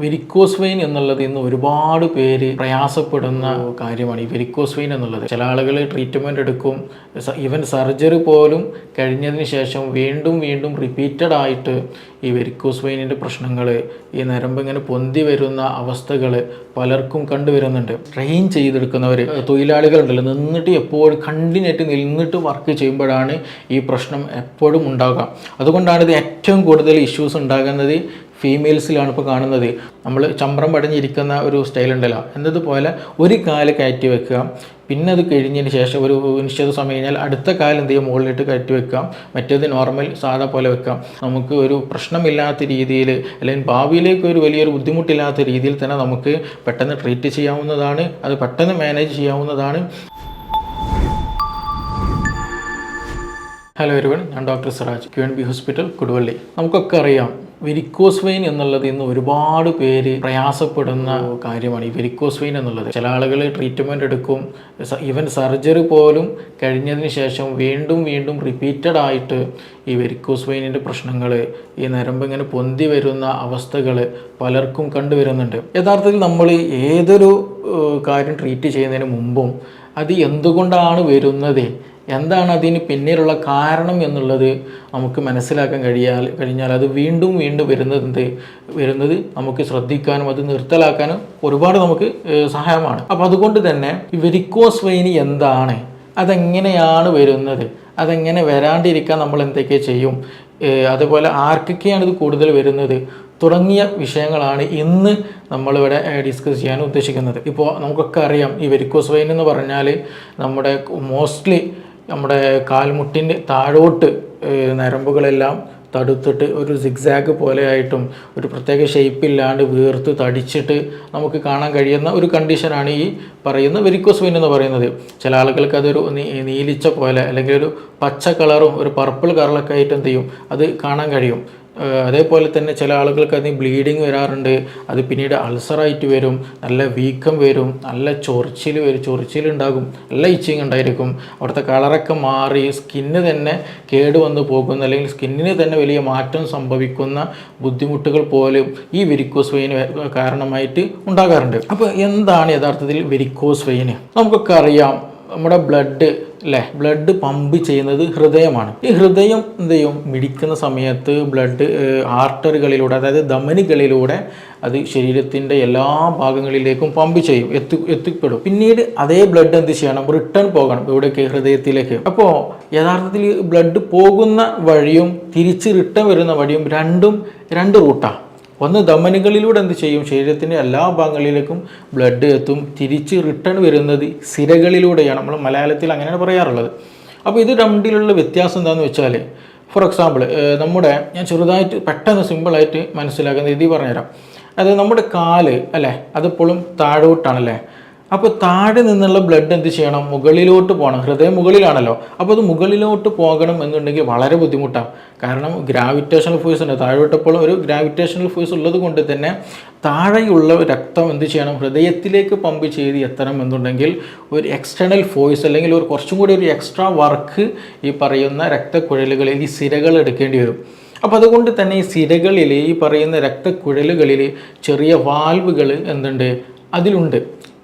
Varicose vein എന്നുള്ളത് ഇന്ന് ഒരുപാട് പേര് പ്രയാസപ്പെടുന്ന കാര്യമാണ്. ഈ വെരിക്കോസ് വെയിൻ എന്നുള്ളത് ചില ആളുകൾ ട്രീറ്റ്മെൻറ്റ് എടുക്കും, ഈവൻ സർജറി പോലും കഴിഞ്ഞതിന് ശേഷം വീണ്ടും വീണ്ടും റിപ്പീറ്റഡ് ആയിട്ട് ഈ വെരിക്കോസ് വെയിനിൻ്റെ പ്രശ്നങ്ങൾ, ഈ നരമ്പ് ഇങ്ങനെ പൊന്തി വരുന്ന അവസ്ഥകൾ പലർക്കും കണ്ടുവരുന്നുണ്ട്. ട്രെയിൻ ചെയ്തെടുക്കുന്നവർ, തൊഴിലാളികളുണ്ടല്ലോ, നിന്നിട്ട് എപ്പോഴും കണ്ടിന്യൂട്ട് നിന്നിട്ട് വർക്ക് ചെയ്യുമ്പോഴാണ് ഈ പ്രശ്നം എപ്പോഴും ഉണ്ടാകുക. അതുകൊണ്ടാണ് ഇത് ഏറ്റവും കൂടുതൽ ഇഷ്യൂസ് ഉണ്ടാകുന്നത് ഫീമെയിൽസിലാണ് ഇപ്പോൾ കാണുന്നത്. നമ്മൾ ചമ്രം പടഞ്ഞിരിക്കുന്ന ഒരു സ്റ്റൈൽ ഉണ്ടല്ലോ, എന്നതുപോലെ ഒരു കാല് കയറ്റി വെക്കുക, പിന്നെ അത് കഴിഞ്ഞതിന് ശേഷം ഒരു നിശ്ചിത സമയം കഴിഞ്ഞാൽ അടുത്ത കാല് എന്ത് ചെയ്യും, മുകളിലിട്ട് കയറ്റി വെക്കാം, മറ്റേത് നോർമൽ സാധാ പോലെ വെക്കാം. നമുക്ക് ഒരു പ്രശ്നമില്ലാത്ത രീതിയിൽ, അല്ലെങ്കിൽ ഭാവിയിലേക്ക് ഒരു വലിയൊരു ബുദ്ധിമുട്ടില്ലാത്ത രീതിയിൽ തന്നെ നമുക്ക് പെട്ടെന്ന് ട്രീറ്റ് ചെയ്യാവുന്നതാണ്, അത് പെട്ടെന്ന് മാനേജ് ചെയ്യാവുന്നതാണ്. ഹലോ എവരിവൺ, ഞാൻ doctor Siraj, QNB hospital, Koduvally. നമുക്കൊക്കെ അറിയാം, വെരിക്കോസ് വെയിൻ എന്നുള്ളത് ഇന്ന് ഒരുപാട് പേര് പ്രയാസപ്പെടുന്ന കാര്യമാണ്. ഈ വെരിക്കോസ് വെയിൻ എന്നുള്ളത് ചില ആളുകൾ ട്രീറ്റ്മെൻറ്റ് എടുക്കും, ഈവൻ സർജറി പോലും കഴിഞ്ഞതിന് ശേഷം വീണ്ടും വീണ്ടും റിപ്പീറ്റഡ് ആയിട്ട് ഈ വെരിക്കോസ് വെയിനിൻ്റെ പ്രശ്നങ്ങൾ, ഈ നരമ്പ് ഇങ്ങനെ പൊന്തി വരുന്ന അവസ്ഥകൾ പലർക്കും കണ്ടുവരുന്നുണ്ട്. യഥാർത്ഥത്തിൽ നമ്മൾ ഏതൊരു കാര്യം ട്രീറ്റ് ചെയ്യുന്നതിന് മുമ്പും അത് എന്തുകൊണ്ടാണ് വരുന്നത്, എന്താണ് അതിന് പിന്നിലുള്ള കാരണം എന്നുള്ളത് നമുക്ക് മനസ്സിലാക്കാൻ കഴിഞ്ഞാൽ അത് വീണ്ടും വീണ്ടും വരുന്നത് നമുക്ക് ശ്രദ്ധിക്കാനും അത് നിർത്തലാക്കാനും ഒരുപാട് നമുക്ക് സഹായമാണ്. അപ്പോൾ അതുകൊണ്ട് തന്നെ ഈ വെരിക്കോസ് വെയിൻ എന്താണ്, അതെങ്ങനെയാണ് വരുന്നത്, അതെങ്ങനെ വരാണ്ടിരിക്കാൻ നമ്മൾ എന്തൊക്കെ ചെയ്യും, അതുപോലെ ആർക്കൊക്കെയാണ് ഇത് കൂടുതൽ വരുന്നത് തുടങ്ങിയ വിഷയങ്ങളാണ് ഇന്ന് നമ്മളിവിടെ ഡിസ്കസ് ചെയ്യാൻ ഉദ്ദേശിക്കുന്നത്. ഇപ്പോൾ നമുക്കൊക്കെ അറിയാം, ഈ വെരിക്കോസ് വെയിൻ എന്ന് പറഞ്ഞാൽ മോസ്റ്റ്ലി നമ്മുടെ കാൽമുട്ടിൻ്റെ താഴോട്ട് നരമ്പുകളെല്ലാം തടുത്തിട്ട് ഒരു സിഗ്സാഗ് പോലെ ആയിട്ടും ഒരു പ്രത്യേക ഷേപ്പില്ലാണ്ട് വീർത്ത് തടിച്ചിട്ട് നമുക്ക് കാണാൻ കഴിയുന്ന ഒരു കണ്ടീഷനാണ് ഈ പറയുന്ന വെരിക്കോസ് വെയിൻ എന്ന് പറയുന്നത്. ചില ആളുകൾക്ക് അതൊരു നീലിച്ച പോലെ, അല്ലെങ്കിൽ ഒരു പച്ച കളറും ഒരു പർപ്പിൾ കളറൊക്കെ ആയിട്ട് എന്ത് ചെയ്യും, അത് കാണാൻ കഴിയും. അതേപോലെ തന്നെ ചില ആളുകൾക്ക് അതിന് ബ്ലീഡിങ് വരാറുണ്ട്, അത് പിന്നീട് അൾസറായിട്ട് വരും, നല്ല വീക്കം വരും, നല്ല ചൊറിച്ചിലുണ്ടാകും, നല്ല ഇച്ചിങ് ഉണ്ടായിരിക്കും, അവിടുത്തെ കളറൊക്കെ മാറി സ്കിന്ന് തന്നെ കേടുവന്ന് പോകുന്ന, അല്ലെങ്കിൽ സ്കിന്നിന് തന്നെ വലിയ മാറ്റം സംഭവിക്കുന്ന ബുദ്ധിമുട്ടുകൾ പോലും ഈ വെരിക്കോസ് വെയിൻ കാരണമായിട്ട് ഉണ്ടാകാറുണ്ട്. അപ്പോൾ എന്താണ് യഥാർത്ഥത്തിൽ വെരിക്കോസ് വെയിൻ? നമുക്കൊക്കെ അറിയാം, നമ്മുടെ ബ്ലഡ് പമ്പ് ചെയ്യുന്നത് ഹൃദയമാണ്. ഈ ഹൃദയം എന്ത് ചെയ്യും, മിടിക്കുന്ന സമയത്ത് ബ്ലഡ് ആർട്ടറികളിലൂടെ, അതായത് ധമനികളിലൂടെ അത് ശരീരത്തിൻ്റെ എല്ലാ ഭാഗങ്ങളിലേക്കും പമ്പ് ചെയ്യും, എത്തിപ്പെടും. പിന്നീട് അതേ ബ്ലഡ് എന്ത് ചെയ്യണം, റിട്ടേൺ പോകണം ഇവിടേക്ക്, ഹൃദയത്തിലേക്ക്. അപ്പോൾ യഥാർത്ഥത്തിൽ ബ്ലഡ് പോകുന്ന വഴിയും തിരിച്ച് റിട്ടേൺ വരുന്ന വഴിയും രണ്ട് റൂട്ടാണ്. ഒന്ന്, ധമനികളിലൂടെ എന്ത് ചെയ്യും, ശരീരത്തിൻ്റെ എല്ലാ ഭാഗങ്ങളിലേക്കും ബ്ലഡ് എത്തും. തിരിച്ച് റിട്ടേൺ വരുന്നത് സിരകളിലൂടെയാണ്. നമ്മൾ മലയാളത്തിൽ അങ്ങനെയാണ് പറയാറുള്ളത്. അപ്പോൾ ഇത് രണ്ടിലുള്ള വ്യത്യാസം എന്താണെന്ന് വെച്ചാൽ, ഫോർ എക്സാമ്പിൾ ഞാൻ ചെറുതായിട്ട് പെട്ടെന്ന് സിമ്പിളായിട്ട് മനസ്സിലാക്കുന്ന രീതി പറഞ്ഞുതരാം. അതായത് നമ്മുടെ കാല് അല്ലേ, അതെപ്പോഴും താഴോട്ടാണല്ലേ. അപ്പോൾ താഴെ നിന്നുള്ള ബ്ലഡ് എന്ത് ചെയ്യണം, മുകളിലോട്ട് പോകണം. ഹൃദയം മുകളിലാണല്ലോ, അപ്പോൾ അത് മുകളിലോട്ട് പോകണം എന്നുണ്ടെങ്കിൽ വളരെ ബുദ്ധിമുട്ടാണ്. കാരണം ഗ്രാവിറ്റേഷണൽ ഫോഴ്സ് ഉണ്ട് താഴോട്ടപ്പോൾ, ഒരു ഗ്രാവിറ്റേഷണൽ ഫോഴ്സ് ഉള്ളത് കൊണ്ട് തന്നെ താഴെയുള്ള രക്തം എന്ത് ചെയ്യണം, ഹൃദയത്തിലേക്ക് പമ്പ് ചെയ്ത് എത്തണം എന്നുണ്ടെങ്കിൽ ഒരു എക്സ്റ്റേണൽ ഫോഴ്സ്, അല്ലെങ്കിൽ ഒരു കുറച്ചും കൂടി ഒരു എക്സ്ട്രാ വർക്ക് ഈ പറയുന്ന രക്തക്കുഴലുകളിൽ, ഈ സിരകൾ എടുക്കേണ്ടി വരും. അപ്പോൾ അതുകൊണ്ട് തന്നെ ഈ സിരകളിൽ, ഈ പറയുന്ന രക്തക്കുഴലുകളിൽ ചെറിയ വാൽവുകൾ എന്തുണ്ട്, അതിലുണ്ട്.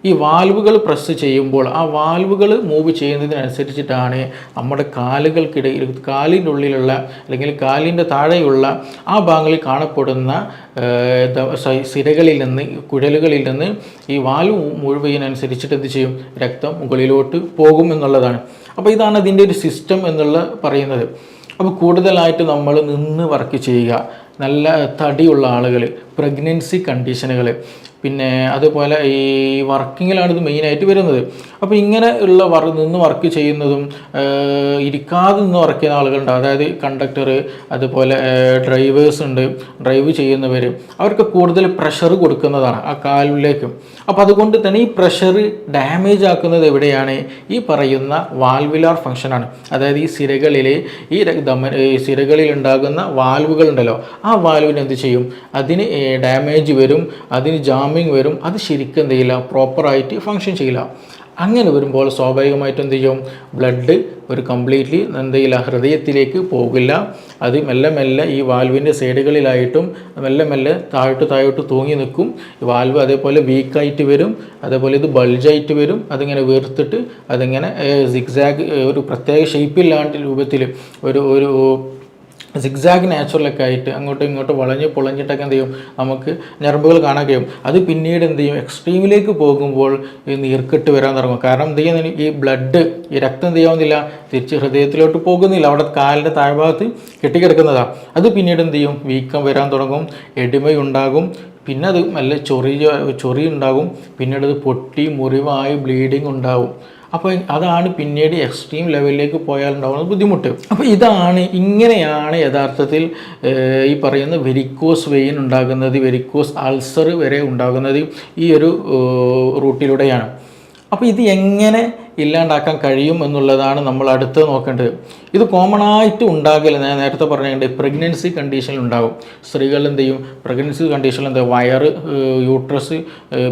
ഈ വാൽവുകൾ പ്രസ് ചെയ്യുമ്പോൾ ആ വാൽവുകൾ മൂവ് ചെയ്യുന്നതിനനുസരിച്ചിട്ടാണ് നമ്മുടെ കാലുകൾക്കിടയിൽ, കാലിൻ്റെ ഉള്ളിലുള്ള, അല്ലെങ്കിൽ കാലിൻ്റെ താഴെയുള്ള ആ ഭാഗങ്ങളിൽ കാണപ്പെടുന്ന സിരകളിൽ നിന്ന്, കുഴലുകളിൽ നിന്ന് ഈ വാൽവ് മുഴുവതിനനുസരിച്ചിട്ട് എന്ത് ചെയ്യും, രക്തം മുകളിലോട്ട് പോകും എന്നുള്ളതാണ്. അപ്പോൾ ഇതാണ് അതിൻ്റെ ഒരു സിസ്റ്റം എന്നുള്ള പറയുന്നത്. അപ്പോൾ കൂടുതലായിട്ട് നമ്മൾ നിന്ന് വർക്ക് ചെയ്യുക, നല്ല തടിയുള്ള ആളുകൾ, പ്രഗ്നൻസി കണ്ടീഷനുകൾ, പിന്നെ അതുപോലെ ഈ വർക്കിങ്ങിലാണ് ഇത് മെയിനായിട്ട് വരുന്നത്. അപ്പോൾ ഇങ്ങനെ ഉള്ള നിന്ന് വർക്ക് ചെയ്യുന്നതും ഇരിക്കാതെ നിന്ന് വർക്ക് ചെയ്യുന്ന ആളുകളുണ്ട്. അതായത് കണ്ടക്ടർ, അതുപോലെ ഡ്രൈവേഴ്സ് ഉണ്ട്, ഡ്രൈവ് ചെയ്യുന്നവർ, അവർക്ക് കൂടുതൽ പ്രഷർ കൊടുക്കുന്നതാണ് ആ കാലിലേക്ക്. അപ്പോൾ അതുകൊണ്ട് തന്നെ ഈ പ്രഷർ ഡാമേജ് ആക്കുന്നത് എവിടെയാണ്, ഈ പറയുന്ന വാൽവുലാർ ഫങ്ഷനാണ്. അതായത് ഈ സിരകളിൽ, ഈ സിരകളിൽ ഉണ്ടാകുന്ന വാൽവുകളുണ്ടല്ലോ, ആ വാൽവിന് എന്ത് ചെയ്യും, അതിന് ഡാമേജ് വരും, അതിന് ജാമിങ് വരും, അത് ശരിക്കും എന്ത് ചെയ്യില്ല, പ്രോപ്പറായിട്ട് ഫങ്ഷൻ ചെയ്യില്ല. അങ്ങനെ വരുമ്പോൾ സ്വാഭാവികമായിട്ടും എന്ത് ചെയ്യും, ബ്ലഡ് ഒരു കംപ്ലീറ്റ്ലി എന്ത് ചെയ്യില്ല, ഹൃദയത്തിലേക്ക് പോകില്ല. അത് മെല്ലെ മെല്ലെ ഈ വാൽവിൻ്റെ സൈഡുകളിലായിട്ടും മെല്ലെ മെല്ലെ താഴോട്ട് തൂങ്ങി നിൽക്കും. ഈ വാൽവ് അതേപോലെ വീക്കായിട്ട് വരും, അതേപോലെ ഇത് ബൾജായിട്ട് വരും. അതിങ്ങനെ വീർത്തിട്ട് അതിങ്ങനെ സിഗ്സാഗ് ഒരു പ്രത്യേക ഷേപ്പില്ലാണ്ട് രൂപത്തിൽ ഒരു സിഗ്സാഗ് നാച്ചുറലൊക്കെ ആയിട്ട് അങ്ങോട്ടും ഇങ്ങോട്ടും പൊളഞ്ഞിട്ടൊക്കെ എന്ത് ചെയ്യും, നമുക്ക് ഞരമ്പുകൾ കാണാൻ കഴിയും. അത് പിന്നീട് എന്ത് ചെയ്യും, എക്സ്ട്രീമിലേക്ക് പോകുമ്പോൾ ഈ നീർക്കെട്ട് വരാൻ തുടങ്ങും. കാരണം എന്ത് ചെയ്യുന്ന ഈ ബ്ലഡ്, ഈ രക്തം എന്ത് ചെയ്യാവുന്നില്ല, തിരിച്ച് ഹൃദയത്തിലോട്ട് പോകുന്നില്ല, അവിടെ കാലിൻ്റെ താഴ്ഭാഗത്ത് കെട്ടിക്കിടക്കുന്നതാണ്. അത് പിന്നീട് എന്ത് ചെയ്യും, വീക്കം വരാൻ തുടങ്ങും, എഡിമയുണ്ടാകും, പിന്നെ അത് നല്ല ചൊറി ഉണ്ടാകും, പിന്നീട് അത് പൊട്ടി മുറിവായി ബ്ലീഡിങ് ഉണ്ടാകും. അപ്പോൾ അതാണ് പിന്നീട് എക്സ്ട്രീം ലെവലിലേക്ക് പോയാൽ ഉണ്ടാകുന്ന ബുദ്ധിമുട്ട്. അപ്പോൾ ഇങ്ങനെയാണ് യഥാർത്ഥത്തിൽ ഈ പറയുന്ന വെരിക്കോസ് വെയിൻ ഉണ്ടാകുന്നത്, വെരിക്കോസ് അൾസർ വരെ ഉണ്ടാകുന്നത് ഈ ഒരു റൂട്ടിലൂടെയാണ്. അപ്പോൾ ഇത് എങ്ങനെ ഇല്ലാണ്ടാക്കാൻ കഴിയും എന്നുള്ളതാണ് നമ്മൾ അടുത്ത് നോക്കേണ്ടത്. ഇത് കോമൺ ആയിട്ട് ഉണ്ടാകില്ല. ഞാൻ നേരത്തെ പറഞ്ഞിട്ടുണ്ട്, പ്രഗ്നൻസി കണ്ടീഷനിൽ ഉണ്ടാകും. സ്ത്രീകൾ എന്ത് ചെയ്യും, പ്രഗ്നൻസി കണ്ടീഷനിൽ എന്താ, വയറ്, യൂട്രസ്,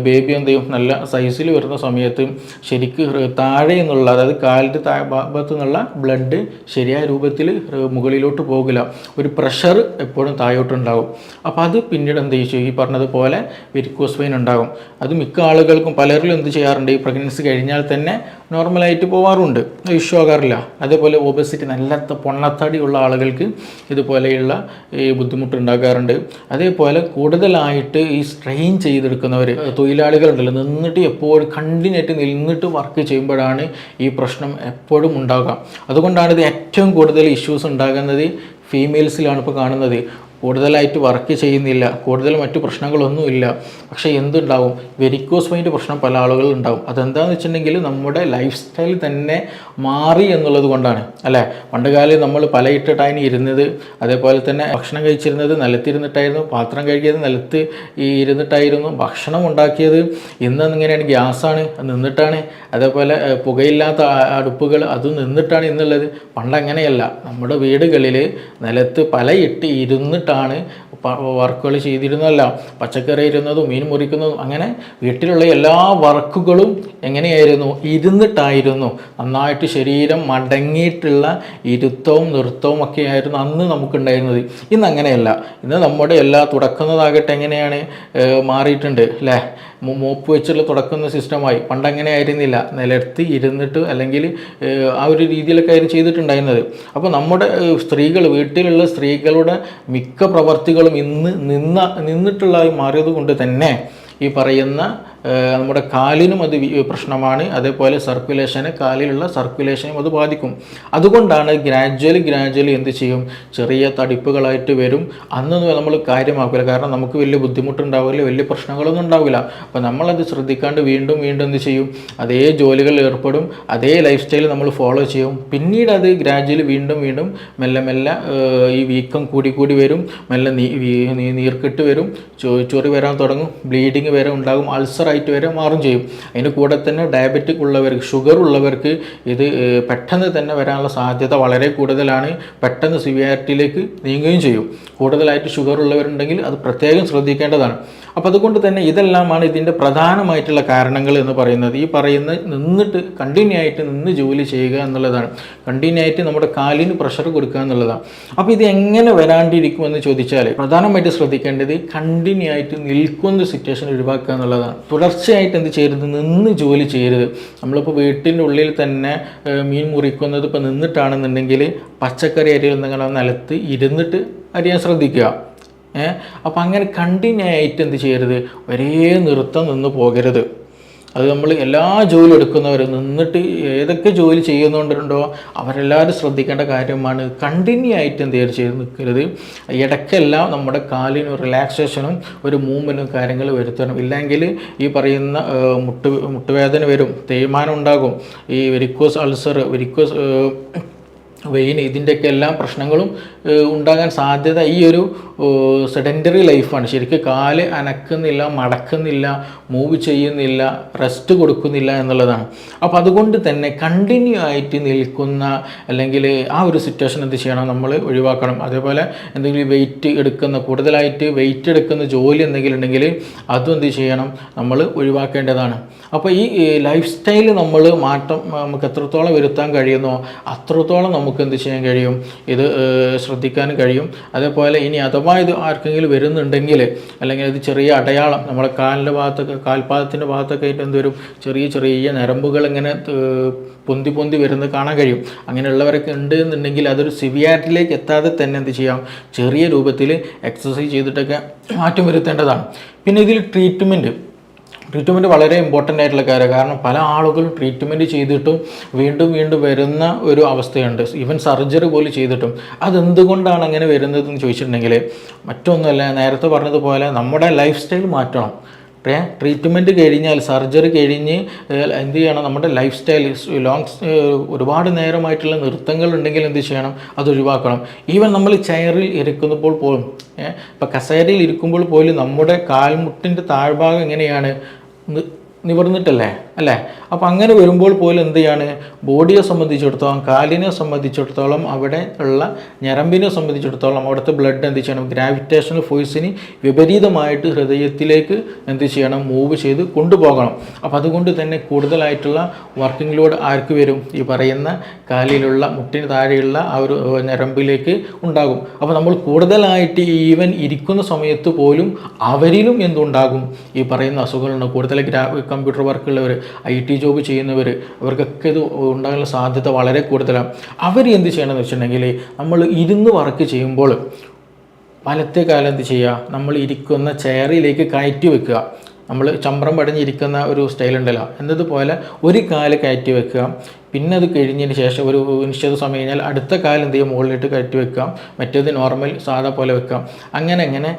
ബേബി എന്ത് ചെയ്യും, നല്ല സൈസിൽ വരുന്ന സമയത്ത് ശരിക്ക് താഴെ നിന്നുള്ള, അതായത് കാലിൻ്റെ ഭാഗത്തു നിന്നുള്ള ബ്ലഡ് ശരിയായ രൂപത്തിൽ മുകളിലോട്ട് പോകില്ല, ഒരു പ്രഷർ എപ്പോഴും താഴോട്ടുണ്ടാകും. അപ്പോൾ അത് പിന്നീട് എന്ത് ചെയ്യും, ഈ പറഞ്ഞതുപോലെ വെരിക്കോസ് വെയിൻ ഉണ്ടാകും. അത് മിക്ക ആളുകൾക്കും പലരിലും എന്ത് ചെയ്യാറുണ്ട്, ഈ പ്രഗ്നൻസി കഴിഞ്ഞാൽ തന്നെ നോർമലായിട്ട് പോകാറുണ്ട്, ഇഷ്യൂ ആകാറില്ല. അതേപോലെ ഒബസിറ്റി, നല്ല പൊണ്ണത്തടിയുള്ള ആളുകൾക്ക് ഇതുപോലെയുള്ള ഈ ബുദ്ധിമുട്ട് ഉണ്ടാകാറുണ്ട്. അതേപോലെ കൂടുതലായിട്ട് ഈ സ്ട്രെയിൻ ചെയ്തെടുക്കുന്നവർ, തൊഴിലാളികളുണ്ടല്ലോ, നിന്നിട്ട് എപ്പോഴും കണ്ടിന്യൂട്ട് നിന്നിട്ട് വർക്ക് ചെയ്യുമ്പോഴാണ് ഈ പ്രശ്നം എപ്പോഴും ഉണ്ടാകുക. അതുകൊണ്ടാണ് ഇത് ഏറ്റവും കൂടുതൽ ഇഷ്യൂസ് ഉണ്ടാകുന്നത് ഫീമെയിൽസിലാണ് ഇപ്പോൾ കാണുന്നത്. കൂടുതലായിട്ട് വർക്ക് ചെയ്യുന്നില്ല, കൂടുതൽ മറ്റു പ്രശ്നങ്ങളൊന്നുമില്ല, പക്ഷേ എന്തുണ്ടാവും, വെരിക്കോസ് വെയിൻ്റെ പ്രശ്നം പല ആളുകളും ഉണ്ടാവും. അതെന്താണെന്ന് വെച്ചിട്ടുണ്ടെങ്കിൽ നമ്മുടെ ലൈഫ് സ്റ്റൈൽ തന്നെ മാറി എന്നുള്ളത് കൊണ്ടാണ്, അല്ലേ? പണ്ടുകാലം നമ്മൾ പലയിട്ടിട്ടാണ് ഇരുന്നത്, അതേപോലെ തന്നെ ഭക്ഷണം കഴിച്ചിരുന്നത് നിലത്തിരുന്നിട്ടായിരുന്നു, പാത്രം കഴുകിയത് നിലത്ത് ഇരുന്നിട്ടായിരുന്നു, ഭക്ഷണം ഉണ്ടാക്കിയത് ഇന്ന് ഇങ്ങനെയാണ്, ഗ്യാസാണ്, നിന്നിട്ടാണ്. അതേപോലെ പുകയില്ലാത്ത അടുപ്പുകൾ, അതും നിന്നിട്ടാണ് ഇന്നുള്ളത്. പണ്ടങ്ങനെയല്ല, നമ്മുടെ വീടുകളിൽ നിലത്ത് പലയിട്ട് ഇരുന്നിട്ടാണ് വർക്കുകൾ ചെയ്തിരുന്നല്ല. പച്ചക്കറി ഇരുന്നതും മീൻ മുറിക്കുന്നതും അങ്ങനെ വീട്ടിലുള്ള എല്ലാ വർക്കുകളും എങ്ങനെയായിരുന്നു, ഇരുന്നിട്ടായിരുന്നു. നന്നായിട്ട് ശരീരം മടങ്ങിയിട്ടുള്ള ഇരുത്തവും നൃത്തവും ഒക്കെ ആയിരുന്നു അന്ന് നമുക്കുണ്ടായിരുന്നത്. ഇന്ന് അങ്ങനെയല്ല. ഇന്ന് നമ്മുടെ എല്ലാ തുടക്കുന്നതാകട്ടെ എങ്ങനെയാണ് മാറിയിട്ടുണ്ട്, അല്ലേ? മോപ്പ് വെച്ചുള്ള തുടക്കുന്ന സിസ്റ്റമായി. പണ്ടങ്ങനെ ആയിരുന്നില്ല, നിലർത്തി ഇരുന്നിട്ട് അല്ലെങ്കിൽ ആ ഒരു രീതിയിലൊക്കെ ആയിരുന്നു ചെയ്തിട്ടുണ്ടായിരുന്നത്. അപ്പോൾ നമ്മുടെ സ്ത്രീകൾ, വീട്ടിലുള്ള സ്ത്രീകളുടെ മിക്ക പ്രവർത്തികളും ഇന്ന് നിന്നിട്ടുള്ളതായി മാറിയത് കൊണ്ട് തന്നെ ഈ പറയുന്ന നമ്മുടെ കാലിനും അത് പ്രശ്നമാണ്. അതേപോലെ സർക്കുലേഷന്, കാലിലുള്ള സർക്കുലേഷനും അത് ബാധിക്കും. അതുകൊണ്ടാണ് ഗ്രാജ്വലി എന്ത് ചെയ്യും, ചെറിയ തടിപ്പുകളായിട്ട് വരും. അന്നൊന്നും നമ്മൾ കാര്യമാക്കില്ല, കാരണം നമുക്ക് വലിയ ബുദ്ധിമുട്ടുണ്ടാവില്ല, വലിയ പ്രശ്നങ്ങളൊന്നും ഉണ്ടാവില്ല. അപ്പോൾ നമ്മളത് ശ്രദ്ധിക്കാണ്ട് വീണ്ടും എന്ത് ചെയ്യും, അതേ ജോലികളിൽ ഏർപ്പെടും, അതേ ലൈഫ് സ്റ്റൈൽ നമ്മൾ ഫോളോ ചെയ്യും. പിന്നീട് അത് ഗ്രാജ്വലി വീണ്ടും മെല്ലെ ഈ വീക്കം കൂടി വരും, മെല്ലെ നീർക്കെട്ട് വരും, ചൊറി വരാൻ തുടങ്ങും, ബ്ലീഡിങ് വരെ ഉണ്ടാകും, അൾസറായിട്ട് വരെ മാറും ചെയ്യും. അതിന് കൂടെ തന്നെ ഡയബറ്റിക് ഉള്ളവർക്ക്, ഷുഗർ ഉള്ളവർക്ക് ഇത് പെട്ടെന്ന് തന്നെ വരാനുള്ള സാധ്യത വളരെ കൂടുതലാണ്. പെട്ടെന്ന് സിവിയാരിറ്റിയിലേക്ക് നീങ്ങുകയും ചെയ്യും. കൂടുതലായിട്ട് ഷുഗർ ഉള്ളവരുണ്ടെങ്കിൽ അത് പ്രത്യേകം ശ്രദ്ധിക്കേണ്ടതാണ്. അപ്പോൾ അതുകൊണ്ട് തന്നെ ഇതെല്ലാമാണ് ഇതിൻ്റെ പ്രധാനമായിട്ടുള്ള കാരണങ്ങൾ എന്ന് പറയുന്നത്. ഈ പറയുന്ന കണ്ടിന്യൂ ആയിട്ട് നിന്ന് ജോലി ചെയ്യുക എന്നുള്ളതാണ്. കണ്ടിന്യൂ ആയിട്ട് നമ്മുടെ കാലിന് പ്രഷർ കൊടുക്കുക എന്നുള്ളതാണ്. അപ്പോൾ ഇത് എങ്ങനെ വരാണ്ടിരിക്കുമെന്ന് ചോദിച്ചാൽ പ്രധാനമായിട്ട് ശ്രദ്ധിക്കേണ്ടത് കണ്ടിന്യൂ ആയിട്ട് നിൽക്കുന്ന സിറ്റുവേഷൻ ഒഴിവാക്കുക എന്നുള്ളതാണ്. തുടർച്ചയായിട്ട് എന്ത് ചെയ്യരുത്, നിന്ന് ജോലി ചെയ്യരുത്. നമ്മളിപ്പോൾ വീട്ടിൻ്റെ ഉള്ളിൽ തന്നെ മീൻ മുറിക്കുന്നത് ഇപ്പോൾ നിന്നിട്ടാണെന്നുണ്ടെങ്കിൽ പച്ചക്കറി അരിയുന്ന നിലത്ത് ഇരുന്നിട്ട് അരിയാൻ ശ്രദ്ധിക്കുക. അപ്പോൾ അങ്ങനെ കണ്ടിന്യൂ ആയിട്ട് എന്ത് ചെയ്യരുത്, ഒരേ നൃത്തം നിന്ന് പോകരുത്. അത് നമ്മൾ എല്ലാ ജോലി എടുക്കുന്നവർ നിന്നിട്ട് ഏതൊക്കെ ജോലി ചെയ്യുന്നുണ്ടോ അവരെല്ലാവരും ശ്രദ്ധിക്കേണ്ട കാര്യമാണ്. കണ്ടിന്യൂ ആയിട്ട് എന്ത് ചെയ്ത് നിൽക്കരുത്. ഇടയ്ക്കെല്ലാം നമ്മുടെ കാലിന് റിലാക്സേഷനും ഒരു മൂവ്മെൻറ്റും കാര്യങ്ങൾ വരുത്തണം. ഇല്ലെങ്കിൽ ഈ പറയുന്ന മുട്ടുവേദന വരും, തേയ്മാനം ഉണ്ടാകും, ഈ വെരിക്കോസ് അൾസർ, വെയിൻ, ഇതിൻ്റെയൊക്കെ എല്ലാ പ്രശ്നങ്ങളും ഉണ്ടാകാൻ സാധ്യത ഈ ഒരു സെഡൻറ്ററി ലൈഫാണ്. ശരിക്കും കാല് അനക്കുന്നില്ല, മടക്കുന്നില്ല, മൂവ് ചെയ്യുന്നില്ല, റെസ്റ്റ് കൊടുക്കുന്നില്ല എന്നുള്ളതാണ്. അപ്പോൾ അതുകൊണ്ട് തന്നെ കണ്ടിന്യൂ ആയിട്ട് നിൽക്കുന്ന അല്ലെങ്കിൽ ആ ഒരു സിറ്റുവേഷൻ എന്ത് ചെയ്യണം, നമ്മൾ ഒഴിവാക്കണം. അതേപോലെ എന്തെങ്കിലും വെയിറ്റ് എടുക്കുന്ന, കൂടുതലായിട്ട് വെയിറ്റ് എടുക്കുന്ന ജോലി എന്തെങ്കിലും ഉണ്ടെങ്കിൽ അതും എന്ത് ചെയ്യണം, നമ്മൾ ഒഴിവാക്കേണ്ടതാണ്. അപ്പോൾ ഈ ലൈഫ് സ്റ്റൈൽ നമ്മൾ മാറ്റം നമുക്ക് എത്രത്തോളം വരുത്താൻ കഴിയുന്നോ അത്രത്തോളം നമുക്ക് എന്ത് ചെയ്യാൻ കഴിയും, ഇത് ശ്രദ്ധിക്കാൻ കഴിയും. അതേപോലെ ഇനി അഥവാ ഇത് ആർക്കെങ്കിലും വരുന്നുണ്ടെങ്കിൽ, അല്ലെങ്കിൽ ഇത് ചെറിയ അടയാളം നമ്മുടെ കാലിൻ്റെ ഭാഗത്തൊക്കെ, കാൽപാദത്തിൻ്റെ ഭാഗത്തൊക്കെ ആയിട്ട് എന്തൊരു ചെറിയ ചെറിയ ഞരമ്പുകൾ ഇങ്ങനെ പൊന്തി പൊന്തി വരുന്നത് കാണാൻ കഴിയും. അങ്ങനെയുള്ളവരൊക്കെ ഉണ്ട് എന്നുണ്ടെങ്കിൽ അതൊരു സിവിയാരിറ്റിയിലേക്ക് എത്താതെ തന്നെ എന്ത് ചെയ്യാം, ചെറിയ രൂപത്തിൽ എക്സസൈസ് ചെയ്തിട്ടൊക്കെ മാറ്റം വരുത്തേണ്ടതാണ്. പിന്നെ ഇതിൽ ട്രീറ്റ്മെൻറ്റ് വളരെ ഇമ്പോർട്ടൻ്റ് ആയിട്ടുള്ള കാര്യമാണ്. കാരണം പല ആളുകളും ട്രീറ്റ്മെൻറ്റ് ചെയ്തിട്ടും വീണ്ടും വീണ്ടും വരുന്ന ഒരു അവസ്ഥയുണ്ട്. ഈവൻ സർജറി പോലും ചെയ്തിട്ടും. അതെന്തുകൊണ്ടാണ് അങ്ങനെ വരുന്നതെന്ന് ചോദിച്ചിട്ടുണ്ടെങ്കിൽ മറ്റൊന്നുമല്ല, നേരത്തെ പറഞ്ഞതുപോലെ നമ്മുടെ ലൈഫ് സ്റ്റൈൽ മാറ്റണം. ട്രീറ്റ്മെൻറ്റ് കഴിഞ്ഞാൽ, സർജറി കഴിഞ്ഞ് എന്ത് ചെയ്യണം, നമ്മുടെ ലൈഫ് സ്റ്റൈൽ ഒരുപാട് നേരമായിട്ടുള്ള നൃത്തങ്ങൾ ഉണ്ടെങ്കിൽ എന്ത് ചെയ്യണം, അത് ഒഴിവാക്കണം. ഈവൻ നമ്മൾ ചെയറിൽ ഇരിക്കുമ്പോൾ പോലും, ഇപ്പോൾ കസേരയിൽ ഇരിക്കുമ്പോൾ പോലും നമ്മുടെ കാൽമുട്ടിൻ്റെ താഴ്ഭാഗം എങ്ങനെയാണ്, നിവർന്നിട്ടല്ലേ അല്ലേ? അപ്പോൾ അങ്ങനെ വരുമ്പോൾ പോലും എന്ത് ചെയ്യാണ്, ബോഡിയെ സംബന്ധിച്ചിടത്തോളം, കാലിനെ സംബന്ധിച്ചിടത്തോളം, അവിടെ ഉള്ള ഞരമ്പിനെ സംബന്ധിച്ചിടത്തോളം അവിടുത്തെ ബ്ലഡ് എന്ത് ചെയ്യണം, ഗ്രാവിറ്റേഷണൽ ഫോഴ്സിന് വിപരീതമായിട്ട് ഹൃദയത്തിലേക്ക് എന്ത് ചെയ്യണം, മൂവ് ചെയ്ത് കൊണ്ടുപോകണം. അപ്പോൾ അതുകൊണ്ട് തന്നെ കൂടുതലായിട്ടുള്ള വർക്കിംഗ് ലോഡ് ആർക്ക് വരും, ഈ പറയുന്ന കാലിലുള്ള മുട്ടിന് താഴെയുള്ള ആ ഒരു ഞരമ്പിലേക്ക് ഉണ്ടാകും. അപ്പോൾ നമ്മൾ കൂടുതലായിട്ട് ഈവൻ ഇരിക്കുന്ന സമയത്ത് പോലും അവരിലും എന്തുണ്ടാകും, ഈ പറയുന്ന അസുഖങ്ങളുണ്ട്. കൂടുതൽ കമ്പ്യൂട്ടർ വർക്കുള്ളവർ, IT ജോബ് ചെയ്യുന്നവർ, അവർക്കൊക്കെ ഇത് ഉണ്ടാകാനുള്ള സാധ്യത വളരെ കൂടുതലാണ്. അവർ എന്ത് ചെയ്യണമെന്ന് വെച്ചിട്ടുണ്ടെങ്കിൽ, നമ്മൾ ഇരുന്ന് വർക്ക് ചെയ്യുമ്പോൾ വലത്തെ കാലം എന്ത് ചെയ്യുക, നമ്മൾ ഇരിക്കുന്ന ചെയറിലേക്ക് കയറ്റി വെക്കുക. നമ്മൾ ചമ്രം പടഞ്ഞിരിക്കുന്ന ഒരു സ്റ്റൈലുണ്ടല്ലോ, എന്നതുപോലെ ഒരു കാല് കയറ്റി വെക്കുക. പിന്നെ അത് കഴിഞ്ഞതിന് ശേഷം ഒരു നിശ്ചിത സമയം കഴിഞ്ഞാൽ അടുത്ത കാലം എന്ത് ചെയ്യുക, മുകളിലിട്ട് കയറ്റി വെക്കാം, മറ്റേത് നോർമൽ സാധാ പോലെ വെക്കാം. അങ്ങനെ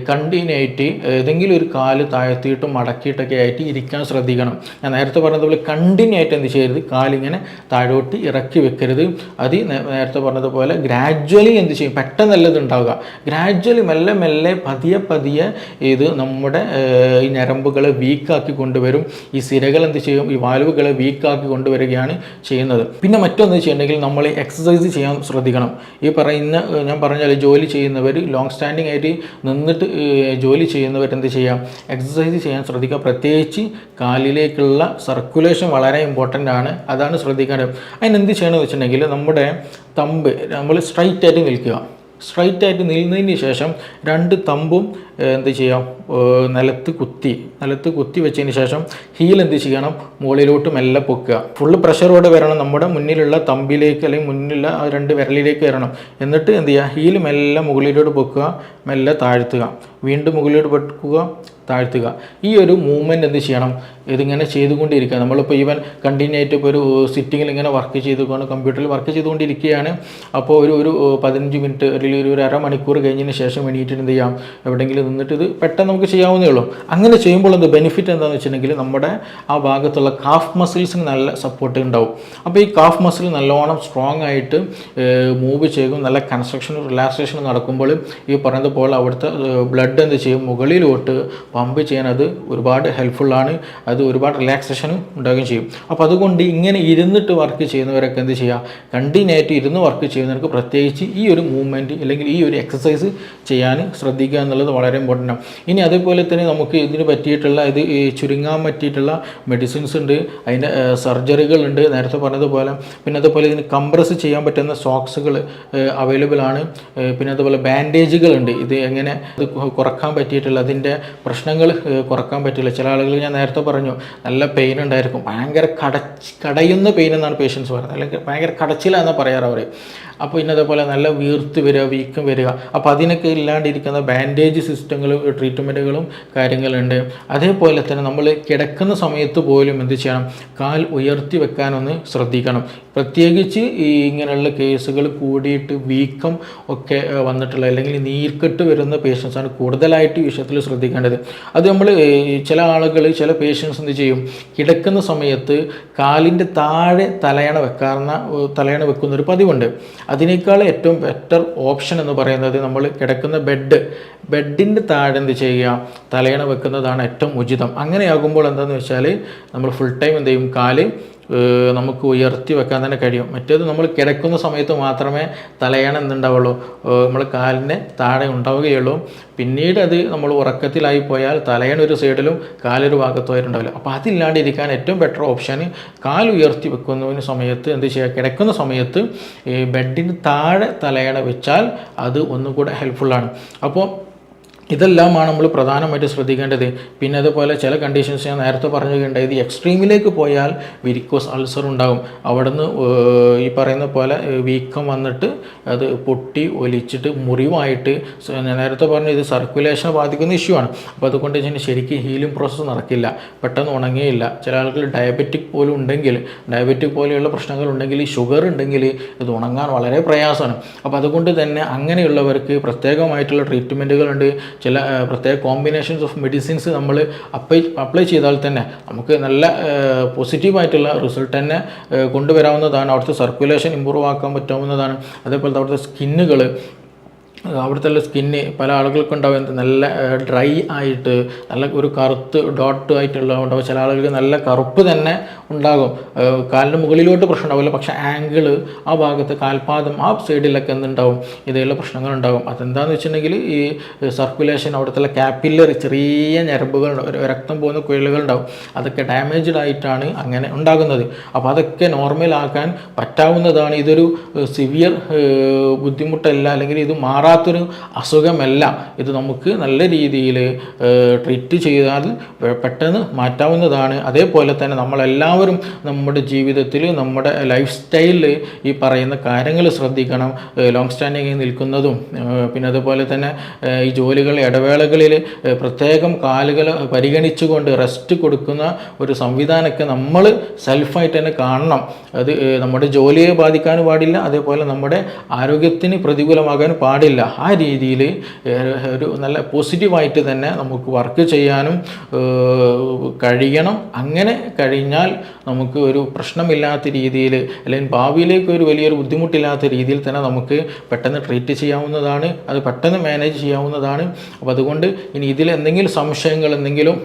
കണ്ടിന്യൂ ആയിട്ട് ഏതെങ്കിലും ഒരു കാല് താഴ്ത്തിയിട്ടും മടക്കിയിട്ടൊക്കെ ആയിട്ട് ഇരിക്കാൻ ശ്രദ്ധിക്കണം. ഞാൻ നേരത്തെ പറഞ്ഞതുപോലെ കണ്ടിന്യൂ ആയിട്ട് എന്ത് ചെയ്യരുത്, കാലിങ്ങനെ താഴോട്ട് ഇറക്കി വെക്കരുത്. അത് നേരത്തെ പറഞ്ഞതുപോലെ ഗ്രാജ്വലി എന്ത് ചെയ്യും, പെട്ടെന്നല്ലത് ഉണ്ടാവുക, ഗ്രാജ്വലി മെല്ലെ മെല്ലെ പതിയെ ഇത് നമ്മുടെ ഈ ഞരമ്പുകളെ വീക്കാക്കി കൊണ്ടുവരും. ഈ സിരകൾ എന്ത് ചെയ്യും, ഈ വാൽവുകളെ വീക്കാക്കി കൊണ്ടുവരികയാണ് ചെയ്യുന്നത്. പിന്നെ മറ്റൊന്ന് ചെയ്യണമെങ്കിൽ നമ്മൾ എക്സസൈസ് ചെയ്യാൻ ശ്രദ്ധിക്കണം. ഈ പറയുന്ന ഞാൻ പറഞ്ഞാൽ ജോലി ചെയ്യുന്നവർ, ലോങ് സ്റ്റാൻഡിങ് ആയിട്ട് നിന്നിട്ട് ജോലി ചെയ്യുന്നവർ എന്ത് ചെയ്യാം, എക്സസൈസ് ചെയ്യാൻ ശ്രദ്ധിക്കുക. പ്രത്യേകിച്ച് കാലിലേക്കുള്ള സർക്കുലേഷൻ വളരെ ഇമ്പോർട്ടൻ്റ് ആണ്, അതാണ് ശ്രദ്ധിക്കേണ്ടത്. അതിനെന്ത് ചെയ്യണമെന്ന് വെച്ചിട്ടുണ്ടെങ്കിൽ നമ്മുടെ തമ്പ് നമ്മൾ സ്ട്രൈറ്റ് ആയിട്ട് നിൽക്കുക. സ്ട്രൈറ്റ് ആയിട്ട് നിന്നതിന് ശേഷം രണ്ട് തമ്പും എന്ത് ചെയ്യാം, നിലത്ത് കുത്തി വെച്ചതിന് ശേഷം ഹീൽ എന്ത് ചെയ്യണം, മുകളിലോട്ട് മെല്ലെ പൊക്കുക. ഫുള്ള് പ്രഷറോടെ വരണം, നമ്മുടെ മുന്നിലുള്ള തമ്പിലേക്ക് അല്ലെങ്കിൽ മുന്നിലുള്ള ആ രണ്ട് വിരലിലേക്ക് വരണം. എന്നിട്ട് എന്ത് ചെയ്യുക, ഹീൽ മെല്ലെ മുകളിലോട്ട് പൊക്കുക, മെല്ലെ താഴ്ത്തുക, വീണ്ടും മുകളിലോട്ട് പൊക്കുക, താഴ്ത്തുക. ഈ ഒരു മൂവ്മെൻറ്റ് എന്ത് ചെയ്യണം, ഇതിങ്ങനെ ചെയ്തുകൊണ്ടിരിക്കുക. നമ്മളിപ്പോൾ ഈവൻ കണ്ടിന്യൂ ആയിട്ട് ഇപ്പോൾ ഒരു സിറ്റിങ്ങിൽ ഇങ്ങനെ വർക്ക് ചെയ്തുകൊണ്ട് കമ്പ്യൂട്ടറിൽ വർക്ക് ചെയ്തുകൊണ്ടിരിക്കുകയാണ്. അപ്പോൾ ഒരു 15 മിനിറ്റ് അല്ലെങ്കിൽ ഒരു അരമണിക്കൂർ കഴിഞ്ഞതിന് ശേഷം എണീറ്റ് എന്ത് ചെയ്യാം, എവിടെയെങ്കിലും നിന്നിട്ട് ഇത് പെട്ടെന്ന് നമുക്ക് ചെയ്യാവുന്നേ ഉള്ളൂ. അങ്ങനെ ചെയ്യുമ്പോൾ എന്ത് ബെനിഫിറ്റ് എന്താണെന്ന് വെച്ചിട്ടുണ്ടെങ്കിൽ നമ്മുടെ ആ ഭാഗത്തുള്ള കാഫ് മസിൽസിന് നല്ല സപ്പോർട്ട് ഉണ്ടാവും. അപ്പോൾ ഈ കാഫ് മസിൽ നല്ലോണം സ്ട്രോങ് ആയിട്ട് മൂവ് ചെയ്യും. നല്ല കൺസ്ട്രക്ഷനും റിലാക്സേഷനും നടക്കുമ്പോൾ ഈ പറയുന്നത് പോലെ അവിടുത്തെ ബ്ലഡ് എന്ത് ചെയ്യും, മുകളിലോട്ട് പമ്പ് ചെയ്യാൻ അത് ഒരുപാട് ഹെൽപ്ഫുള്ളാണ്. അത് ഒരുപാട് റിലാക്സേഷനും ഉണ്ടാകുകയും ചെയ്യും. അപ്പോൾ അതുകൊണ്ട് ഇങ്ങനെ ഇരുന്നിട്ട് വർക്ക് ചെയ്യുന്നവരൊക്കെ എന്ത് ചെയ്യുക, കണ്ടിന്യൂ ആയിട്ട് ഇരുന്ന് വർക്ക് ചെയ്യുന്നവർക്ക് പ്രത്യേകിച്ച് ഈ ഒരു മൂവ്മെൻറ്റ് അല്ലെങ്കിൽ ഈ ഒരു എക്സസൈസ് ചെയ്യാൻ ശ്രദ്ധിക്കുക എന്നുള്ളത് വളരെ ഇമ്പോർട്ടൻ്റ് ആണ്. ഇനി അതേപോലെ തന്നെ നമുക്ക് ഇതിന് പറ്റിയിട്ടുള്ള ഇത് ചുരുങ്ങാൻ പറ്റിയിട്ടുള്ള മെഡിസിൻസ് ഉണ്ട്, അതിൻ്റെ സർജറികളുണ്ട് നേരത്തെ പറഞ്ഞതുപോലെ. പിന്നെ അതുപോലെ ഇതിന് കംപ്രസ് ചെയ്യാൻ പറ്റുന്ന സോക്സുകൾ അവൈലബിൾ ആണ്. പിന്നെ അതുപോലെ ബാൻഡേജുകളുണ്ട്. ഇത് എങ്ങനെ ഇത് കുറക്കാൻ പറ്റിയിട്ടുള്ള അതിൻ്റെ പ്രശ്നങ്ങൾ കുറക്കാൻ പറ്റില്ല. ചില ആളുകൾ ഞാൻ നേരത്തെ പറഞ്ഞു നല്ല പെയിൻ ഉണ്ടായിരിക്കും, ഭയങ്കര കടയുന്ന പെയിൻ എന്നാണ് പേഷ്യൻസ് പറയുന്നത്, അല്ലെങ്കിൽ ഭയങ്കര കടച്ചിലാണെന്ന് പറയാറ് അവർ. അപ്പോൾ ഇന്നതേപോലെ നല്ല വീർത്ത് വരിക, വീക്കം വരിക. അപ്പോൾ അതിനൊക്കെ ഇല്ലാണ്ടിരിക്കുന്ന ബാൻഡേജ് സിസ്റ്റങ്ങളും ട്രീറ്റ്മെൻറ്റുകളും കാര്യങ്ങളുണ്ട്. അതേപോലെ തന്നെ നമ്മൾ കിടക്കുന്ന സമയത്ത് പോലും എന്ത് ചെയ്യണം, കാൽ ഉയർത്തി വെക്കാനൊന്ന് ശ്രദ്ധിക്കണം. പ്രത്യേകിച്ച് ഈ ഇങ്ങനെയുള്ള കേസുകൾ കൂടിയിട്ട് വീക്കം ഒക്കെ വന്നിട്ടുള്ള അല്ലെങ്കിൽ നീർക്കെട്ട് വരുന്ന പേഷ്യൻസാണ് കൂടുതലായിട്ട് ഈ വിഷയത്തിൽ ശ്രദ്ധിക്കേണ്ടത്. അത് നമ്മൾ ചില ആളുകൾ, ചില പേഷ്യൻസ് എന്ത് ചെയ്യും, കിടക്കുന്ന സമയത്ത് കാലിൻ്റെ താഴെ തലയണ വെക്കുന്ന ഒരു പതിവുണ്ട്. അതിനേക്കാൾ ഏറ്റവും ബെറ്റർ ഓപ്ഷൻ എന്ന് പറയുന്നത് നമ്മൾ കിടക്കുന്ന ബെഡിൻ്റെ താഴെ എന്ത് ചെയ്യുക, തലയണ വെക്കുന്നതാണ് ഏറ്റവും ഉചിതം. അങ്ങനെയാകുമ്പോൾ എന്താണെന്ന് വെച്ചാൽ നമ്മൾ ഫുൾ ടൈം എന്ത് ചെയ്യും, കാല് നമുക്ക് ഉയർത്തി വെക്കാൻ തന്നെ കഴിയും. മറ്റേത് നമ്മൾ കിടക്കുന്ന സമയത്ത് മാത്രമേ തലയണ എന്തുണ്ടാവുള്ളൂ, നമ്മൾ കാലിൻ്റെ താഴെ ഉണ്ടാവുകയുള്ളൂ. പിന്നീട് അത് നമ്മൾ ഉറക്കത്തിലായി പോയാൽ തലയണ ഒരു സൈഡിലും കാലൊരു ഭാഗത്തുമായിട്ടുണ്ടാവില്ല. അപ്പോൾ അതില്ലാണ്ടിരിക്കാൻ ഏറ്റവും ബെറ്റർ ഓപ്ഷൻ കാൽ ഉയർത്തി വെക്കുന്നതിന് സമയത്ത് എന്ത് ചെയ്യുക, കിടക്കുന്ന സമയത്ത് ബെഡിന് താഴെ തലയണ വെച്ചാൽ അത് ഒന്നുകൂടെ ഹെൽപ്ഫുള്ളാണ്. അപ്പോൾ ഇതെല്ലാമാണ് നമ്മൾ പ്രധാനമായിട്ട് ശ്രദ്ധിക്കേണ്ടത്. പിന്നെ അതുപോലെ ചില കണ്ടീഷൻസ് ഞാൻ നേരത്തെ പറഞ്ഞിട്ടുണ്ട്, ഇത് എക്സ്ട്രീമിലേക്ക് പോയാൽ വെരിക്കോസ് അൾസർ ഉണ്ടാകും. അവിടുന്ന് ഈ പറയുന്ന പോലെ വീക്കം വന്നിട്ട് അത് പൊട്ടി ഒലിച്ചിട്ട് മുറിവായിട്ട്, ഞാൻ നേരത്തെ പറഞ്ഞു ഇത് സർക്കുലേഷനെ ബാധിക്കുന്ന ഇഷ്യൂ ആണ്. അപ്പോൾ അതുകൊണ്ട് ശരിക്കും ഹീലിംഗ് പ്രോസസ്സ് നടക്കില്ല, പെട്ടെന്ന് ഉണങ്ങുകയില്ല. ചില ആളുകൾ ഡയബറ്റിക് പോലും ഉണ്ടെങ്കിൽ, ഡയബറ്റിക് പോലെയുള്ള പ്രശ്നങ്ങൾ ഉണ്ടെങ്കിൽ, ഷുഗർ ഉണ്ടെങ്കിൽ ഇത് ഉണങ്ങാൻ വളരെ പ്രയാസമാണ്. അപ്പോൾ അതുകൊണ്ട് തന്നെ അങ്ങനെയുള്ളവർക്ക് പ്രത്യേകമായിട്ടുള്ള ട്രീറ്റ്മെൻറ്റുകളുണ്ട്. ചില പ്രത്യേക കോമ്പിനേഷൻസ് ഓഫ് മെഡിസിൻസ് നമ്മൾ അപ്ലൈ ചെയ്താൽ തന്നെ നമുക്ക് നല്ല പോസിറ്റീവായിട്ടുള്ള റിസൾട്ട് തന്നെ കൊണ്ടുവരാവുന്നതാണ്. അവിടുത്തെ സർക്കുലേഷൻ ഇമ്പ്രൂവ് ആക്കാൻ പറ്റാവുന്നതാണ്. അതേപോലെ അവിടുത്തെ സ്കിന്നുകൾ, അവിടുത്തെ സ്കിന്ന് പല ആളുകൾക്കും ഉണ്ടാവും നല്ല ഡ്രൈ ആയിട്ട്, നല്ല ഒരു കറുത്ത് ഡോട്ട് ആയിട്ടുള്ള ഉണ്ടാവും. ചില ആളുകൾക്ക് നല്ല കറുപ്പ് തന്നെ ഉണ്ടാകും. കാലിന് മുകളിലോട്ട് പ്രശ്നം ഉണ്ടാവില്ല, പക്ഷേ ആംഗിള് ആ ഭാഗത്ത്, കാൽപാദം ആ സൈഡിലൊക്കെ എന്തുണ്ടാവും, ഇതേയുള്ള പ്രശ്നങ്ങളുണ്ടാകും. അതെന്താണെന്ന് വെച്ചിട്ടുണ്ടെങ്കിൽ ഈ സർക്കുലേഷൻ, അവിടുത്തെ കാപ്പില്ലറി ചെറിയ ഞരമ്പുകൾ, രക്തം പോകുന്ന കുഴലുകളുണ്ടാവും, അതൊക്കെ ഡാമേജ്ഡ് ആയിട്ടാണ് അങ്ങനെ ഉണ്ടാകുന്നത്. അപ്പോൾ അതൊക്കെ നോർമലാക്കാൻ പറ്റാവുന്നതാണ്. ഇതൊരു സിവിയർ ബുദ്ധിമുട്ടല്ല, അല്ലെങ്കിൽ ഇത് മാറാത്തൊരു അസുഖമല്ല. ഇത് നമുക്ക് നല്ല രീതിയിൽ ട്രീറ്റ് ചെയ്താൽ പെട്ടെന്ന് മാറ്റാവുന്നതാണ്. അതേപോലെ തന്നെ നമ്മളെല്ലാവരും നമ്മുടെ ജീവിതത്തിൽ, നമ്മുടെ ലൈഫ് സ്റ്റൈലിൽ ഈ പറയുന്ന കാര്യങ്ങൾ ശ്രദ്ധിക്കണം. ലോങ് സ്റ്റാൻഡിങ് നിൽക്കുന്നതും, പിന്നെ അതുപോലെ തന്നെ ഈ ജോലികളുടെ ഇടവേളകളിൽ പ്രത്യേകം കാലുകൾ പരിഗണിച്ചുകൊണ്ട് റെസ്റ്റ് കൊടുക്കുന്ന ഒരു സംവിധാനമൊക്കെ നമ്മൾ സെൽഫായിട്ട് തന്നെ കാണണം. അത് നമ്മുടെ ജോലിയെ ബാധിക്കാനും പാടില്ല, അതേപോലെ നമ്മുടെ ആരോഗ്യത്തിന് പ്രതികൂലമാകാൻ പാടില്ല. ആ രീതിയിൽ ഒരു നല്ല പോസിറ്റീവായിട്ട് തന്നെ നമുക്ക് വർക്ക് ചെയ്യാനും കഴിയണം. അങ്ങനെ കഴിഞ്ഞാൽ നമുക്ക് ഒരു പ്രശ്നമില്ലാത്ത രീതിയിൽ, അല്ലെങ്കിൽ ഭാവിയിലേക്ക് ഒരു വലിയൊരു ബുദ്ധിമുട്ടില്ലാത്ത രീതിയിൽ തന്നെ നമുക്ക് പെട്ടെന്ന് ട്രീറ്റ് ചെയ്യാവുന്നതാണ്, അത് പെട്ടെന്ന് മാനേജ് ചെയ്യാവുന്നതാണ്. അപ്പോൾ അതുകൊണ്ട് ഇനി ഇതിൽ എന്തെങ്കിലും സംശയങ്ങൾ, എന്തെങ്കിലും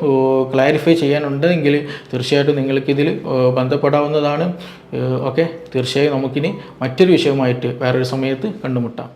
ക്ലാരിഫൈ ചെയ്യാനുണ്ടെങ്കിൽ തീർച്ചയായിട്ടും നിങ്ങൾക്കിതിൽ ബന്ധപ്പെടാവുന്നതാണ്. ഓക്കെ, തീർച്ചയായും നമുക്കിനി മറ്റൊരു വിഷയവുമായിട്ട് വേറൊരു സമയത്ത് കണ്ടുമുട്ടാം.